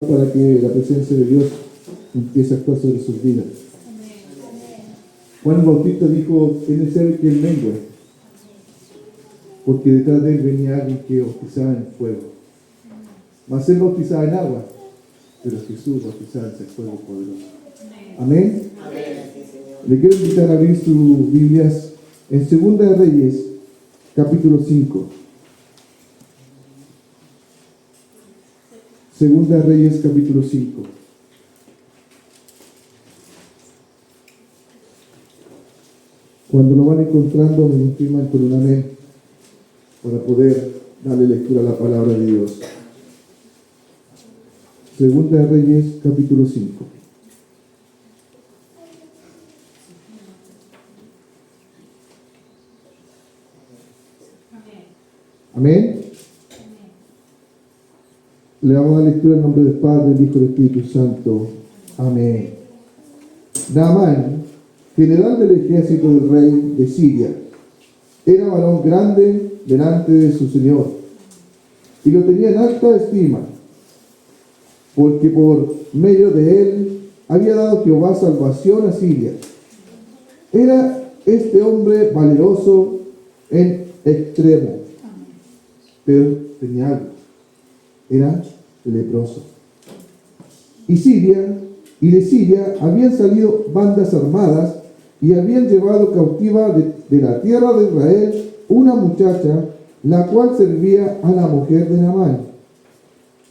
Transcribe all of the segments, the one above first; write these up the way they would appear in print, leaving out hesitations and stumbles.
para que la presencia de Dios empiece a actuar sobre sus vidas. Juan el Bautista dijo: es necesario que Él mengue, porque detrás de Él venía alguien que bautizaba en fuego. Mas Él bautizaba en agua, pero Jesús bautizaba en ese fuego poderoso. Amén. Le quiero invitar a abrir sus Biblias en Segunda de Reyes, capítulo 5. Segunda de Reyes, capítulo 5. Cuando lo van encontrando, me confirman con un amén para poder darle lectura a la palabra de Dios. Segunda de Reyes, capítulo 5. Amén. Le damos la lectura en nombre del Padre, del Hijo y del Espíritu Santo. Amén. Naamán, general del ejército del rey de Siria, era varón grande delante de su señor, y lo tenía en alta estima, porque por medio de él había dado Jehová salvación a Siria. Era este hombre valeroso en extremo, pero tenía algo: era leproso. Y de Siria habían salido bandas armadas y habían llevado cautiva de la tierra de Israel una muchacha, la cual servía a la mujer de Naamán.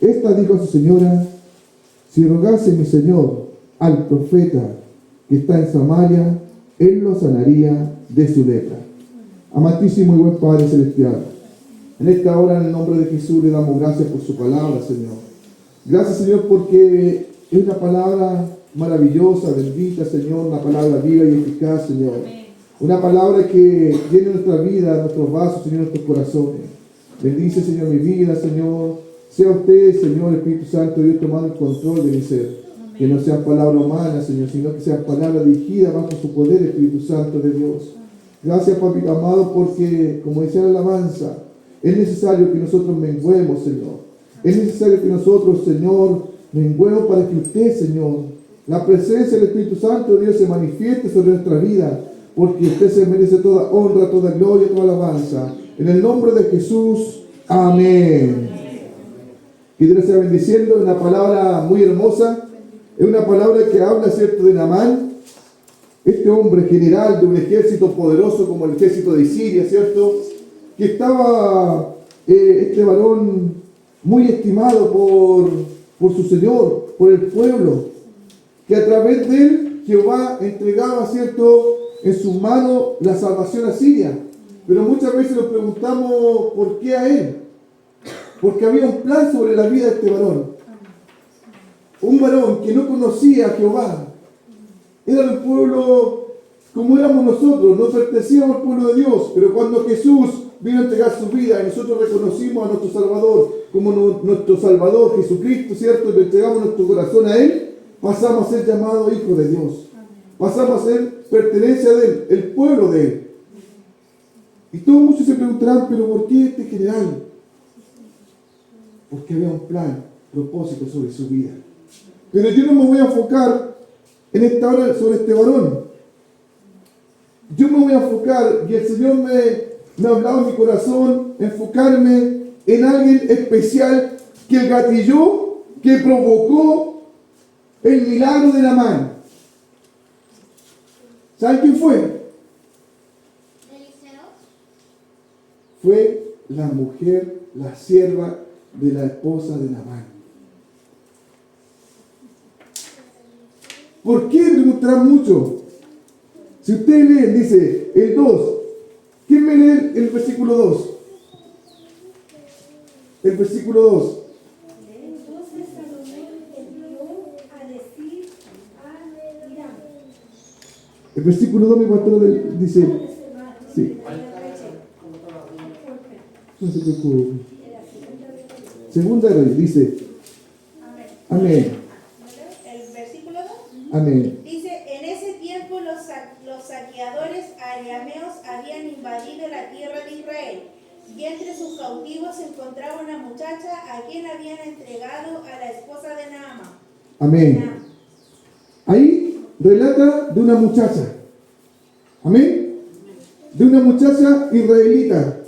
Esta dijo a su señora: si rogase mi señor al profeta que está en Samaria, él lo sanaría de su lepra. Amantísimo y buen Padre Celestial, en esta hora, en el nombre de Jesús, le damos gracias por su palabra, Señor. Gracias, Señor, porque es una palabra maravillosa, bendita, Señor, una palabra viva y eficaz, Señor. Una palabra que llene nuestra vida, nuestros vasos, Señor, nuestros corazones. Bendice, Señor, mi vida, Señor. Sea usted, Señor, Espíritu Santo, Dios, tomando el control de mi ser. Que no sean palabras humanas, Señor, sino que sean palabras dirigidas bajo su poder, Espíritu Santo de Dios. Gracias, Papito amado, porque, como decía la alabanza, es necesario que nosotros menguemos, Señor. Es necesario que nosotros, Señor, menguemos para que usted, Señor, la presencia del Espíritu Santo de Dios se manifieste sobre nuestra vida, porque usted se merece toda honra, toda gloria, toda alabanza. En el nombre de Jesús, amén. Que Dios sea bendiciendo. Es una palabra muy hermosa. Es una palabra que habla, ¿cierto?, de Naamán, este hombre general de un ejército poderoso como el ejército de Siria, ¿cierto?, que estaba este varón muy estimado por su Señor, por el pueblo, que a través de él Jehová entregaba, ¿cierto?, en sus manos la salvación a Siria. Pero muchas veces nos preguntamos por qué a él, porque había un plan sobre la vida de este varón. Un varón que no conocía a Jehová, era del pueblo como éramos nosotros, no pertenecíamos al pueblo de Dios, pero cuando Jesús vino a entregar su vida y nosotros reconocimos a nuestro Salvador como nuestro Salvador Jesucristo, ¿cierto?, y le entregamos nuestro corazón a Él, pasamos a ser llamados hijos de Dios. Pasamos a ser pertenencia de Él, el pueblo de Él. Y todos muchos se preguntarán: ¿pero por qué este general? Porque había un plan, propósito sobre su vida. Pero yo no me voy a enfocar en esta hora sobre este varón. Yo me voy a enfocar, y el Señor me ha hablado en mi corazón, enfocarme en alguien especial que gatilló, que provocó el milagro de Naamán. ¿Saben quién fue? Eliseo. Fue la mujer, la sierva de la esposa de Naamán. ¿Por qué? Preguntarán mucho. Si usted lee, dice el 2. ¿Quién me lee el versículo 2? El versículo 2. Entonces Salomón envió a decir a Hiram. El versículo 2, mi pastor, dice: sí. No se preocupe. Segunda de Reyes, dice: amén. El versículo 2 Amén. dice: en ese tiempo los saqueadores arameos habían invadido la tierra de Israel, y entre sus cautivos se encontraba una muchacha a quien habían entregado a la esposa de Naamán. Amén. Ahí relata de una muchacha. Amén. De una muchacha israelita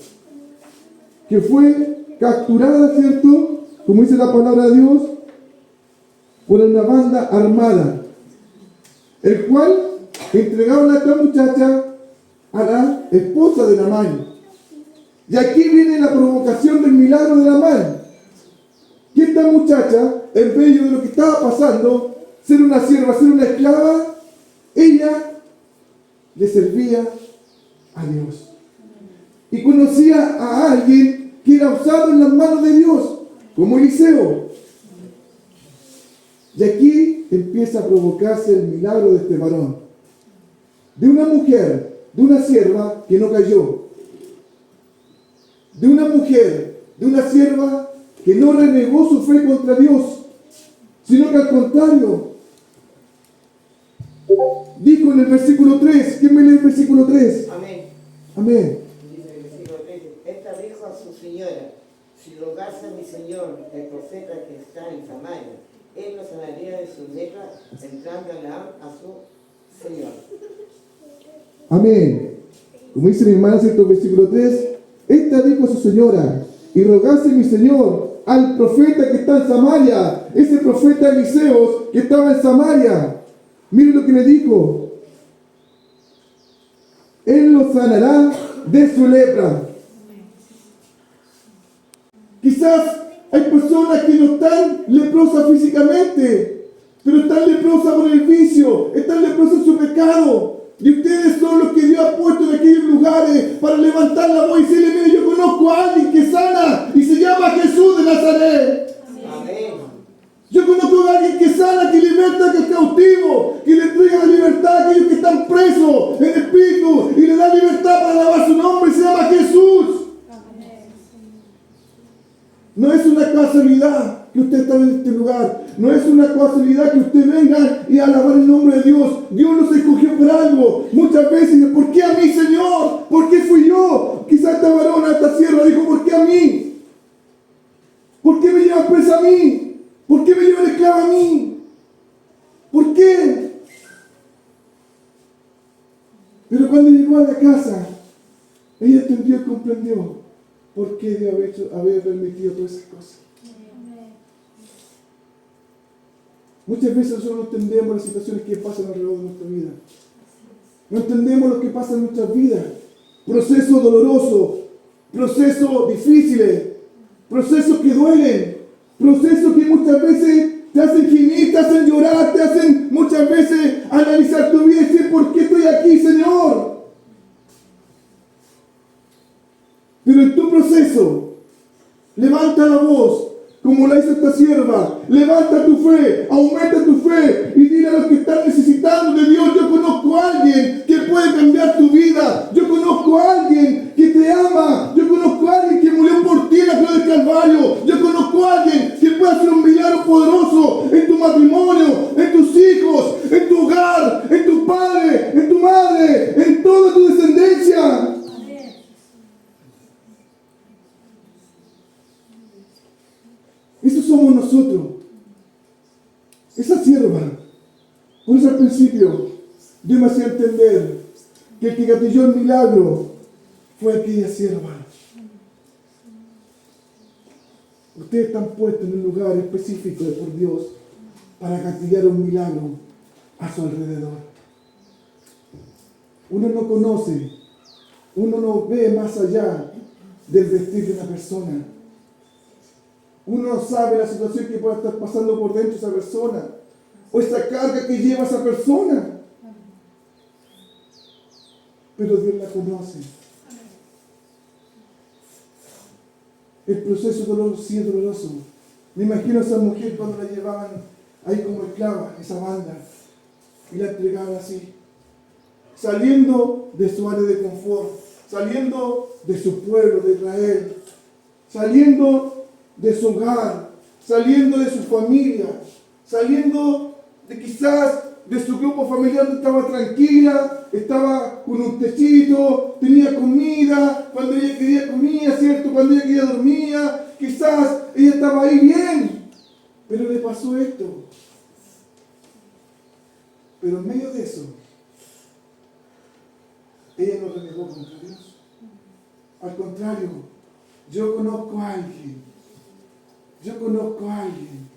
que fue capturada, ¿cierto? Como dice la palabra de Dios, por una banda armada, el cual entregaron a esta muchacha a la esposa de Naamán. Y aquí viene la provocación del milagro de Naamán. Que esta muchacha, en medio de lo que estaba pasando, ser una sierva, ser una esclava, ella le servía a Dios. Y conocía a alguien que era usado en las manos de Dios, como Eliseo. Y aquí empieza a provocarse el milagro de este varón. De una mujer, de una sierva que no cayó. De una mujer, de una sierva que no renegó su fe contra Dios, sino que al contrario, dijo en el versículo 3, ¿quién me lee el versículo 3? Amén. Amén. Dice el versículo 3. Esta dijo a su señora: si rogase a mi señor, el profeta que está en Samaria, él nos sanaría de su lepra, entrando a su señor. Amén. Como dice mi hermana, ¿cierto? Versículo 3. Esta dijo a su señora: y rogase mi señor al profeta que está en Samaria, ese profeta Eliseo que estaba en Samaria. Mire lo que le dijo: él lo sanará de su lepra. Quizás hay personas que no están leprosas físicamente, pero están leprosas por el vicio, están leprosas en su pecado. Y ustedes son los que Dios ha puesto en aquellos lugares para levantar la voz y decirle: mire, yo conozco a alguien que sana y se llama Jesús de Nazaret. Amén. Yo conozco a alguien que sana, que liberta, que es cautivo, que le entrega la libertad a aquellos que están presos en espíritu y le da libertad para alabar su nombre y se llama Jesús. No es una casualidad que usted está en este lugar. No es una casualidad que usted venga y alabar el nombre de Dios. Dios nos escogió por algo. Muchas veces dice: ¿por qué a mí, Señor? ¿Por qué fui yo? Quizás esta varona, esta sierva dijo: ¿por qué a mí? ¿Por qué me llevan presa a mí? ¿Por qué me llevan esclava a mí? ¿Por qué? Pero cuando llegó a la casa, ella entendió y comprendió por qué Dios había permitido todas esas cosas. Muchas veces nosotros no entendemos las situaciones que pasan alrededor de nuestra vida. No entendemos lo que pasa en nuestras vidas. Procesos dolorosos, procesos difíciles, procesos que duelen, procesos que muchas veces te hacen gemir, te hacen llorar, te hacen muchas veces analizar tu vida y decir: ¿por qué estoy aquí, Señor? Pero en tu proceso, levanta la voz, como la hizo esta sierva. Levanta tu fe, aumenta tu fe y dile a los que están necesitando de Dios: yo conozco a alguien que puede cambiar tu vida. Yo conozco a alguien que te ama. Yo conozco a alguien que murió por ti en la cruz del Calvario. Yo conozco a alguien que puede hacer un milagro poderoso en tu matrimonio, en tus hijos, en tu hogar, en tu padre, en tu madre, en toda tu descendencia. Eso somos nosotros. Esa sierva. Por eso al principio Dios me hacía entender que el que gatilló el milagro fue aquella sierva. Ustedes están puestos en un lugar específico por Dios para gatillar un milagro a su alrededor. Uno no conoce, uno no ve más allá del vestir de una persona. Uno no sabe la situación que pueda estar pasando por dentro de esa persona, o esa carga que lleva esa persona. Pero Dios la conoce. El proceso doloroso sí es doloroso. Me imagino a esa mujer cuando la llevaban ahí como esclava, esa banda, y la entregaban así, saliendo de su área de confort, saliendo de su pueblo de Israel, saliendo de su hogar, saliendo de su familia, saliendo de quizás de su grupo familiar estaba tranquila, estaba con un techito, tenía comida, cuando ella quería comía, ¿cierto? Cuando ella quería dormía, quizás ella estaba ahí bien, pero le pasó esto. Pero en medio de eso, ella no renegó contra Dios. Al contrario, yo conozco a alguien. Yo conozco a alguien.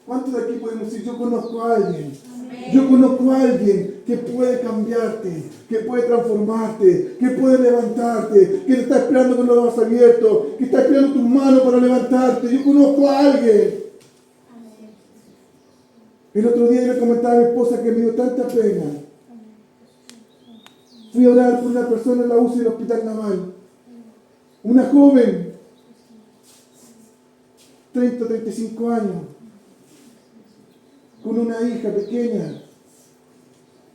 ¿Cuántos de aquí podemos decir, yo conozco a alguien? Amén. Yo conozco a alguien que puede cambiarte, que puede transformarte, que puede levantarte, que te está esperando con los ojos abiertos, que está esperando tus manos para levantarte. Yo conozco a alguien. El otro día le comentaba a mi esposa que me dio tanta pena. Fui a orar por una persona en la UCI del Hospital Naval. Una joven, 30, 35 años, con una hija pequeña,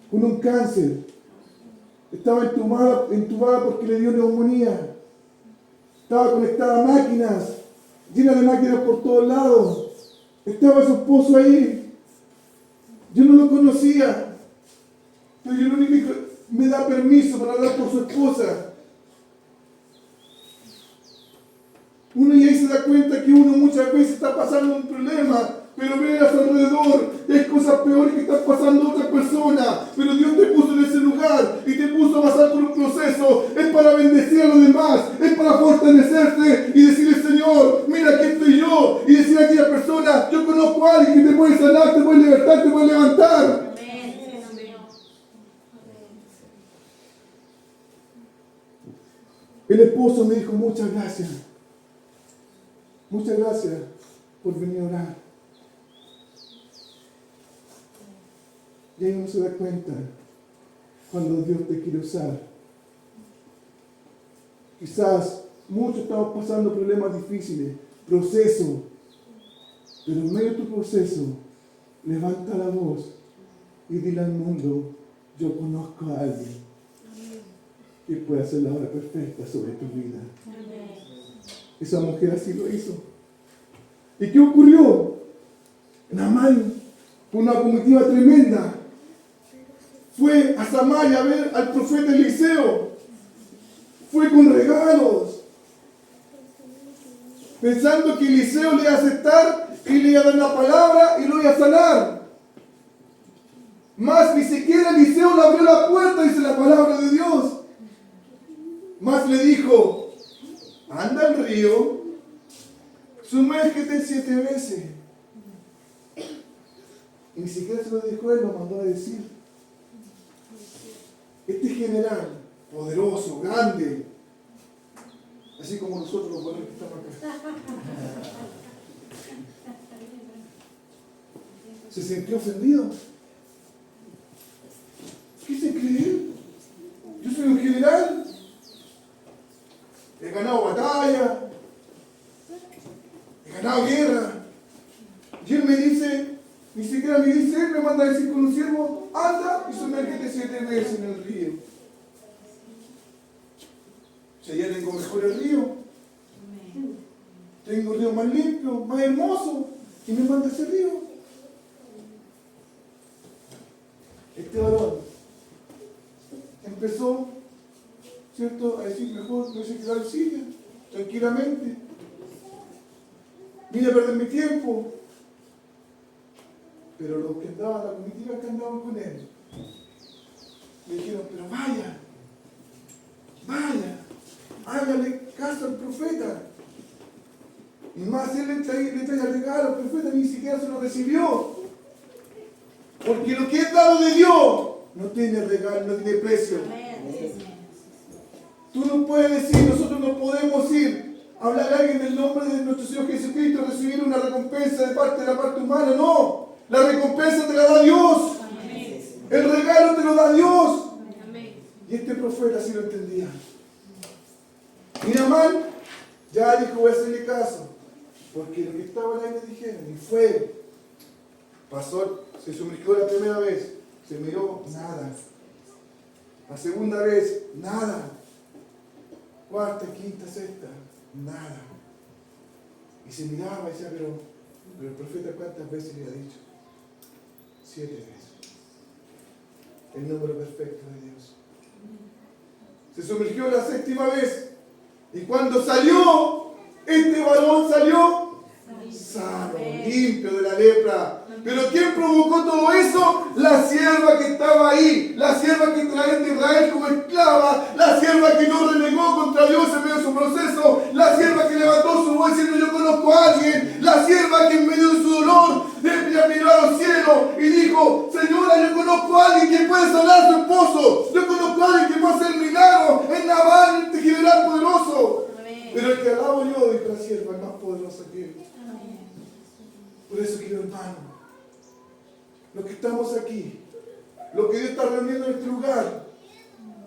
con un cáncer. Estaba entubada porque le dio neumonía. Estaba conectada a máquinas, llena de máquinas por todos lados. Estaba su esposo ahí. Yo no lo conocía, pero yo lo único que me da permiso para hablar por su esposa. Uno ya ahí se da cuenta que uno muchas veces está pasando un problema, pero ve a su alrededor, hay cosas peores que están pasando a otra persona, pero Dios te puso en ese lugar y te puso a pasar por un proceso, es para bendecir a los demás, es para fortalecerte y decirle, Señor, mira, aquí estoy yo, y decir a aquella persona, yo conozco a alguien que te puede sanar, te puede libertar, te puede levantar. Amén. El esposo me dijo, muchas gracias por venir a orar. Y ahí uno se da cuenta cuando Dios te quiere usar. Quizás muchos estamos pasando problemas difíciles, proceso, pero en medio de tu proceso, levanta la voz y dile al mundo, yo conozco a alguien que puede hacer la obra perfecta sobre tu vida. Esa mujer así lo hizo. ¿Y qué ocurrió? Naamán, con una comitiva tremenda, fue a Samaria a ver al profeta Eliseo. Fue con regalos, pensando que Eliseo le iba a aceptar y le iba a dar la palabra y lo iba a sanar. Mas ni siquiera Eliseo le abrió la puerta, dice la palabra de Dios. Mas le dijo, anda al río, sumérgete 7 veces. Y ni siquiera se lo dijo él, lo mandó a decir. Este general, poderoso, grande, así como nosotros los buenos que estamos acá, se sintió ofendido. ¿Qué se cree? Yo soy un general, he ganado batalla, he ganado guerra. Y él me dice, ni siquiera me dice, él me manda a decir con un siervo, anda y sumérgete 7 veces en el río. O sea, ya tengo mejor el río. Tengo un río más limpio, más hermoso. Y me manda ese río. Este varón empezó, ¿cierto?, a decir, mejor me hubiese quedado en Siria, tranquilamente. Vine a perder mi tiempo. Pero los que andaban, la comitiva que andaban con él, le dijeron, pero vaya, hágale caso al profeta. Y más él le traía regalo al profeta, ni siquiera se lo recibió. Porque lo que es dado de Dios no tiene regalo, no tiene precio. Tú no puedes decir, nosotros no podemos ir a hablar a alguien del nombre de nuestro Señor Jesucristo, recibir una recompensa de la parte humana. No, la recompensa te la da Dios. El regalo te lo da Dios. Y este profeta sí lo entendía. Y Naamán ya dijo, voy a hacerle caso. Porque lo que estaba ahí le dijeron, y fue. Pasó, se sumergió la primera vez, se miró, nada. La segunda vez, nada. Cuarta, quinta, sexta, nada. Y se miraba y decía, pero el profeta ¿cuántas veces le ha dicho? 7 veces. el número perfecto de Dios. Se sumergió la 7ª vez. Y cuando salió, este varón salió sano, limpio de la lepra. Pero ¿quién provocó todo eso? La sierva que estaba ahí, la sierva que traía de Israel como esclava, la sierva que no renegó contra Dios en medio de su proceso, la sierva que levantó su voz diciendo yo conozco a alguien, la sierva que en medio de su dolor miró a los cielos y dijo, Señora, yo conozco a alguien que puede sanar a su esposo, yo conozco a alguien que puede hacer milagros, es Nabal, el general poderoso. Amén. Pero el que alabo yo, dijo la sierva, es más poderosa que él. Amén. Por eso, querido hermano, los que estamos aquí, lo que Dios está reuniendo en este lugar,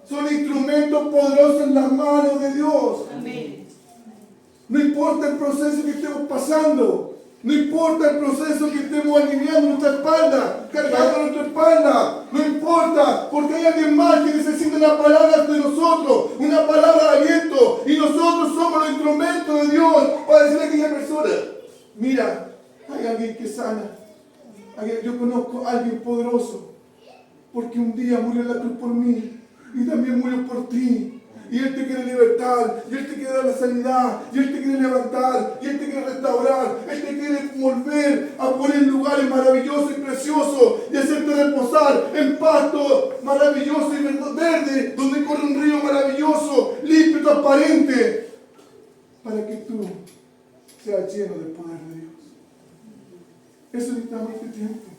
son instrumentos poderosos en las manos de Dios. Amén. No importa el proceso que estemos pasando, no importa el proceso que estemos alineando nuestra espalda, cargando nuestra espalda, no importa, porque hay alguien más que necesita una palabra de nosotros, una palabra de aliento, y nosotros somos los instrumentos de Dios para decirle a aquella persona, mira, hay alguien que sana. Yo conozco a alguien poderoso, porque un día murió en la cruz por mí y también murió por ti. Y Él te quiere libertar, y Él te quiere dar la sanidad, y Él te quiere levantar, y Él te quiere restaurar, Él te quiere volver a poner en lugares maravillosos y preciosos, y hacerte reposar en pasto maravilloso y verde, donde corre un río maravilloso, limpio y transparente, para que tú seas lleno del poder de Dios. Eso necesitamos este tiempo.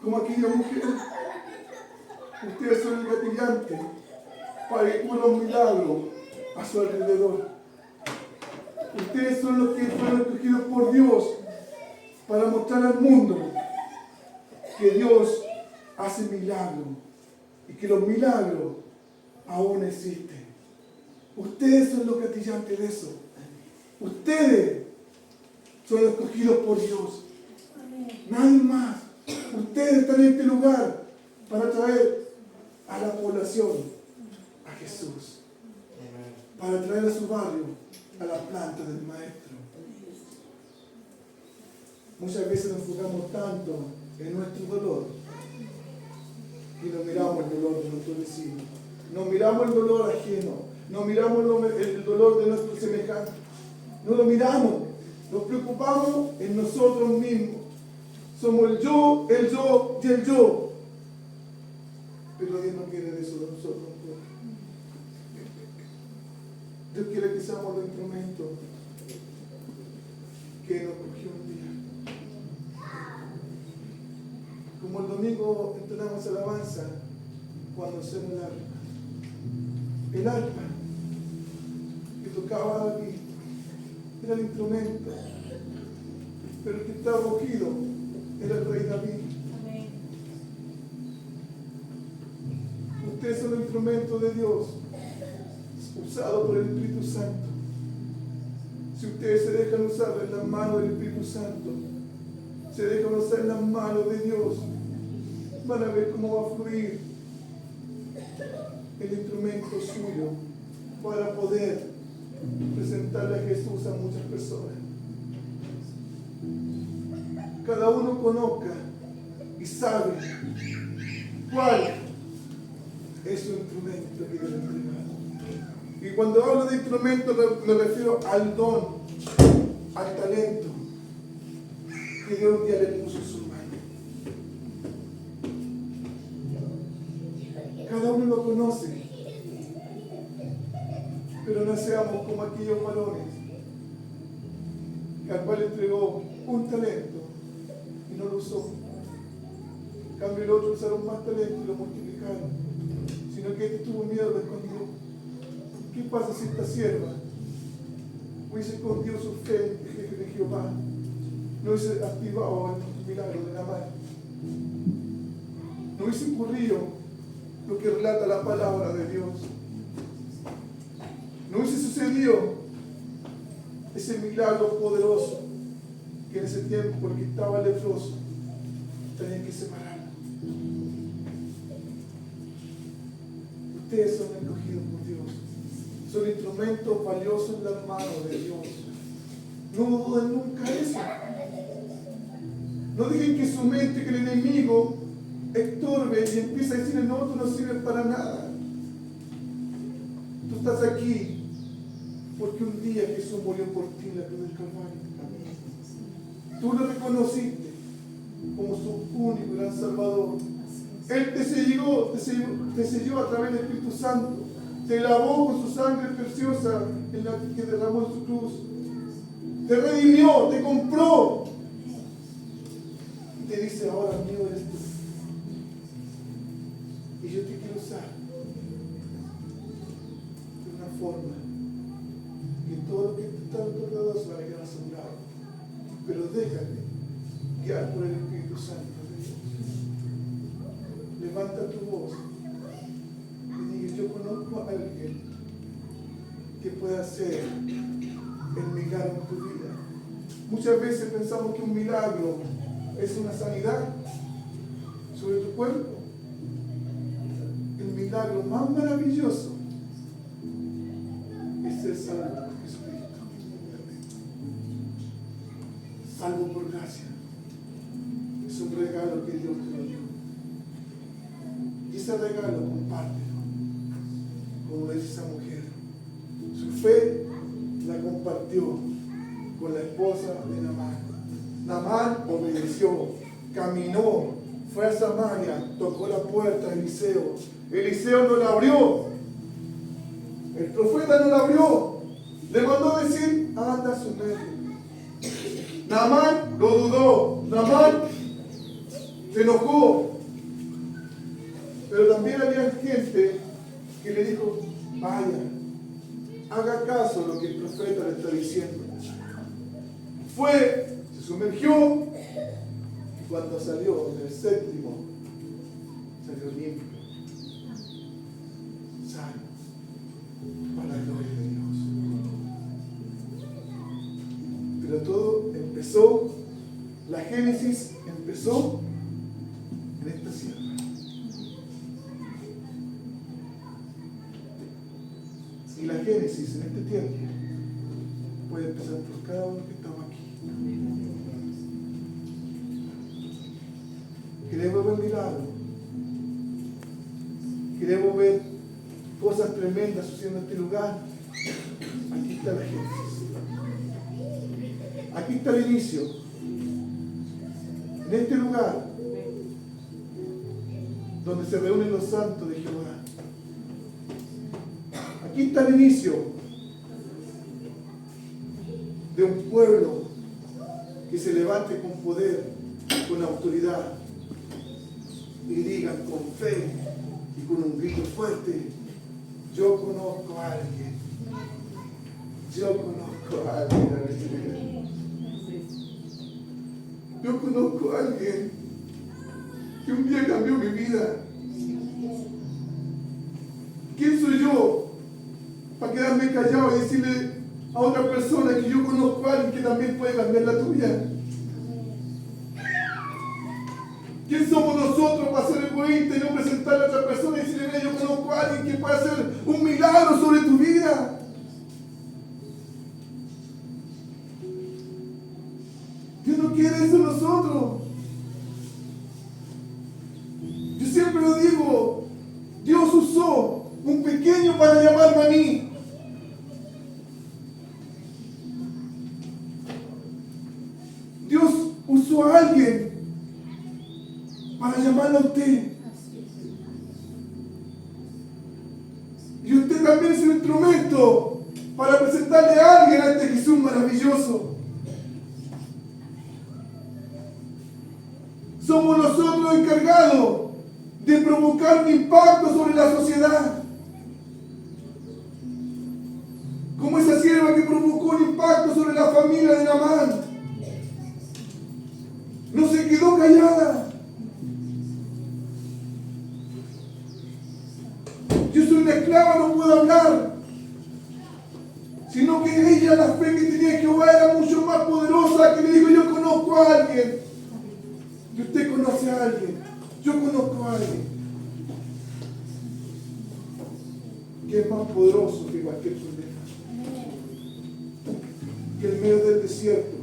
Como aquella mujer, ustedes son el gatillante para que ocurra un milagro a su alrededor. Ustedes son los que fueron escogidos por Dios para mostrar al mundo que Dios hace milagros y que los milagros aún existen. Ustedes son los gatillantes de eso. Ustedes son escogidos por Dios. Nadie más. Ustedes están en este lugar para traer a la población a Jesús. Para traer a su barrio a la planta del Maestro. Muchas veces nos enfocamos tanto en nuestro dolor y no miramos el dolor de nuestro vecino. No miramos el dolor ajeno. No miramos el dolor de nuestro semejante. No lo miramos. Nos preocupamos en nosotros mismos. Somos el yo y el yo. Pero Dios no quiere de eso de nosotros. Dios quiere que seamos los instrumentos que nos cogió un día. Como el domingo entonamos alabanza cuando suena el arpa. El arpa que tocaba David era el instrumento, pero el que estaba cogido era el rey David. Amén. Ustedes son los instrumentos de Dios, usados por el Espíritu Santo. Si ustedes se dejan usar en las manos del Espíritu Santo, se dejan usar en las manos de Dios, van a ver cómo va a fluir el instrumento suyo para poder presentarle a Jesús a muchas personas. Cada uno conozca y sabe cuál es su instrumento que Dios le entrega. Y cuando hablo de instrumento me refiero al don, al talento que Dios un día le puso en su mano. Cada uno lo conoce, pero no seamos como aquellos varones que al cual le entregó un talento y no lo usó. En cambio el otro usaron más talento y lo multiplicaron, sino que este tuvo miedo, lo escondió. ¿Qué pasa si esta sierva hubiese escondido su fe de Jehová? No hubiese activado el milagro de la mano. No hubiese ocurrido lo que relata la palabra de Dios. No hubiese sucedido ese milagro poderoso que en ese tiempo, porque estaba leproso, tenían que separarlo. Ustedes son escogidos por Dios. Son instrumentos valiosos en las manos de Dios. No duden nunca eso. No dejen que su mente, que el enemigo estorbe y empieza a decirle, no, tú no sirves para nada. Tú estás aquí porque un día Jesús murió por ti en la cruz del Calvario. Tú lo reconociste como su único y gran Salvador. Él te selló a través del Espíritu Santo. Te lavó con su sangre preciosa en la que derramó en su cruz. Te redimió, te compró. Y te dice, ahora mío eres tú. Y yo te quiero usar de una forma que todo lo que te está otorgado se va a quedar asegurado. Pero déjate guiar por el Espíritu Santo de Dios. Levanta tu voz y diga, yo conozco a alguien que pueda hacer el milagro en tu vida. Muchas veces pensamos que un milagro es una sanidad sobre tu cuerpo. El milagro más maravilloso es ser salvo por Jesucristo. Salvo por gracia. Es un regalo que Dios te lo dio. Y ese regalo compártelo. Como dice esa mujer. Su fe la compartió con la esposa de Naamán. Naamán obedeció, caminó, fue a Samaria, tocó la puerta de Eliseo. Eliseo no la abrió. El profeta no la abrió. Le mandó a decir, anda a su medio. Naamán lo dudó. Naamán se enojó. Pero también había gente que le dijo, vaya, haga caso a lo que el profeta le está diciendo. Fue, se sumergió y cuando salió del séptimo, salió limpio, sano, para la gloria de Dios. Pero todo empezó, la Génesis empezó en esta sierra. Y la Génesis en este tiempo puede empezar por cada uno que estamos aquí. Queremos ver milagros. Queremos ver cosas tremendas sucediendo en este lugar. Aquí está la Génesis. Aquí está el inicio. En este lugar donde se reúnen los santos de Jehová. Aquí está el inicio de un pueblo que se levante con poder, con autoridad y digan con fe y con un grito fuerte, yo conozco a alguien, yo conozco a alguien, yo conozco a alguien que un día cambió mi vida. ¿Quién soy yo para quedarme callado y decirle a otra persona que yo conozco a alguien que también puede cambiar la tuya? ¿Quién somos nosotros para ser egoístas y no presentarle a otra persona y decirle, mira, yo conozco a alguien que puede hacer un milagro sobre tu vida? Dios no quiere eso en nosotros. Yo siempre lo digo, Dios usó un pequeño para llamarme a mí. Dios usó a alguien para llamarlo a usted. Y usted también es un instrumento para presentarle a alguien a este Jesús maravilloso. Somos nosotros encargados de provocar un impacto sobre la sociedad. Como esa sierva que provocó un impacto sobre la familia de Naamán. No se quedó callada. Yo soy una esclava, no puedo hablar. Sino que ella, la fe que tenía en Jehová era mucho más poderosa, que le dijo, yo conozco a alguien. Y usted conoce a alguien. Yo conozco a alguien que es más poderoso que cualquier problema. Que en medio del desierto,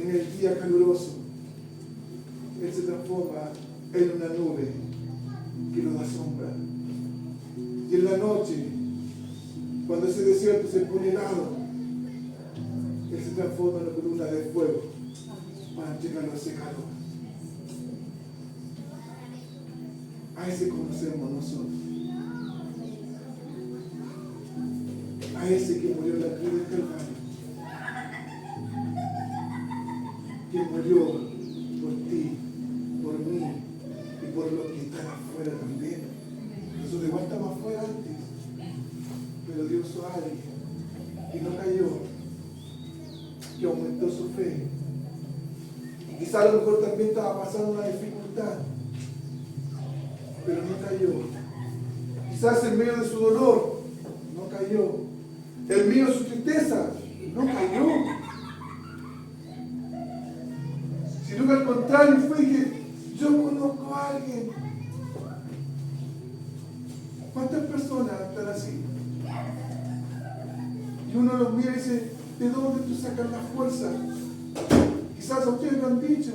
en el día caluroso, Él se transforma en una nube que nos da sombra. Y en la noche, cuando ese desierto se pone helado, Él se transforma en una columna de fuego para entregarlo a ese calor. A ese conocemos nosotros. A ese que murió en la cruz del Calvario. Que murió por ti, por mí y por los que están afuera también. Jesús igual estaba afuera antes, pero Dios usó a alguien y no cayó, que aumentó su fe. Y quizá a lo mejor también estaba pasando una dificultad, pero no cayó. Quizás en medio de su dolor, no cayó. En medio de su tristeza, no cayó. Sino que al contrario fue que yo conozco a alguien. ¿Cuántas personas están así? Y uno los mira y dice, ¿de dónde tú sacas la fuerza? Quizás a ustedes lo han dicho.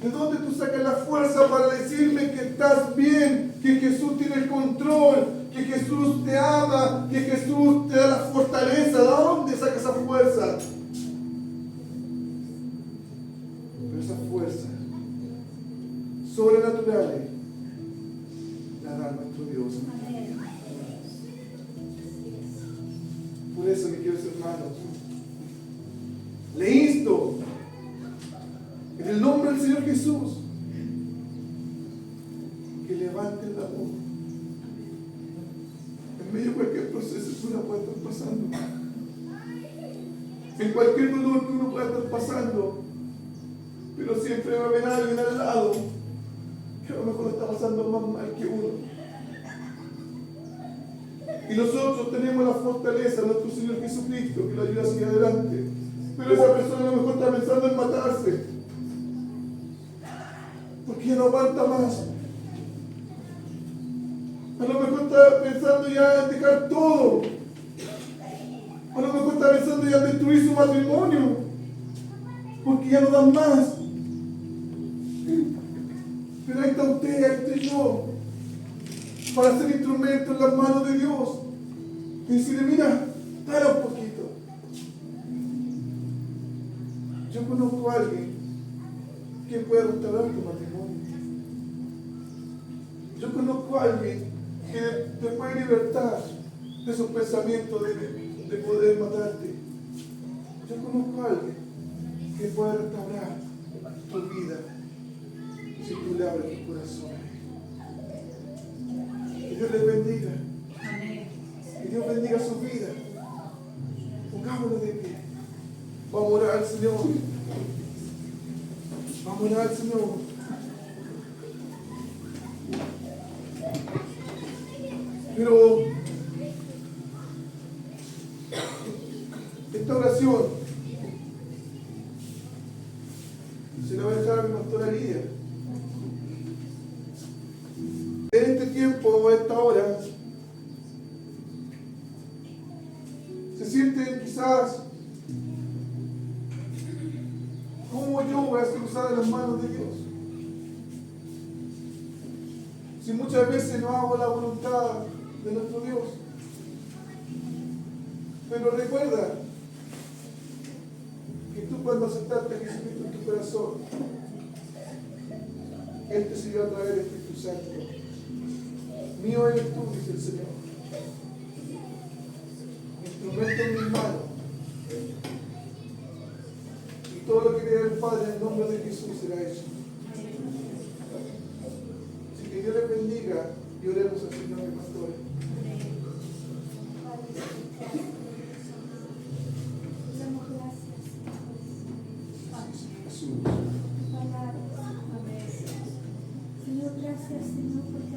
¿De dónde tú sacas la fuerza para decirme que estás bien, que Jesús tiene el control, que Jesús te ama, que Jesús te da la fortaleza? ¿De dónde sacas esa fuerza? Pero esa fuerza sobrenatural la da nuestro Dios. Por eso, mis queridos hermanos, le insto en el nombre del Señor Jesús que levanten la voz en medio de cualquier proceso que uno pueda estar pasando, en cualquier dolor que uno pueda estar pasando, pero siempre va a haber alguien al lado que a lo mejor lo está pasando más mal que uno. Y nosotros tenemos la fortaleza de nuestro Señor Jesucristo que lo ayuda a seguir adelante. Pero esa persona a lo mejor está pensando en matarse, porque ya no aguanta más. A lo mejor está pensando ya en dejar todo. A lo mejor está pensando ya en destruir su matrimonio, porque ya no dan más. Pero ahí está usted, ahí estoy yo, para ser instrumento en las manos de Dios. Y decirle, mira, dale un poquito. Yo conozco a alguien que puede restaurar tu matrimonio. Yo conozco a alguien que te puede libertar de esos pensamientos de poder matarte. Yo conozco a alguien que puede restaurar tu vida si tú le abres tu corazón. Que Dios les bendiga. Que Dios bendiga su vida. Pongámonos de pie. Vamos a orar al Señor. Vamos a orar al Señor. Pero esta oración se la voy a dejar a mi pastora Lidia. En este tiempo, a esta hora, se sienten quizás, ¿cómo yo voy a ser usada en las manos de Dios? Si muchas veces no hago la voluntad de nuestro Dios. Pero recuerda que tú, cuando aceptaste a Jesucristo en tu corazón, Él te sirvió a través del Espíritu Santo. Mío eres tú, dice el Señor. Instrumento en mis manos. Y todo lo que quiera el Padre en el nombre de Jesús será hecho. Así que Dios les bendiga y oremos al Señor, mi pastor. Damos gracias. Jesús. Palabras. Señor, gracias, Señor, porque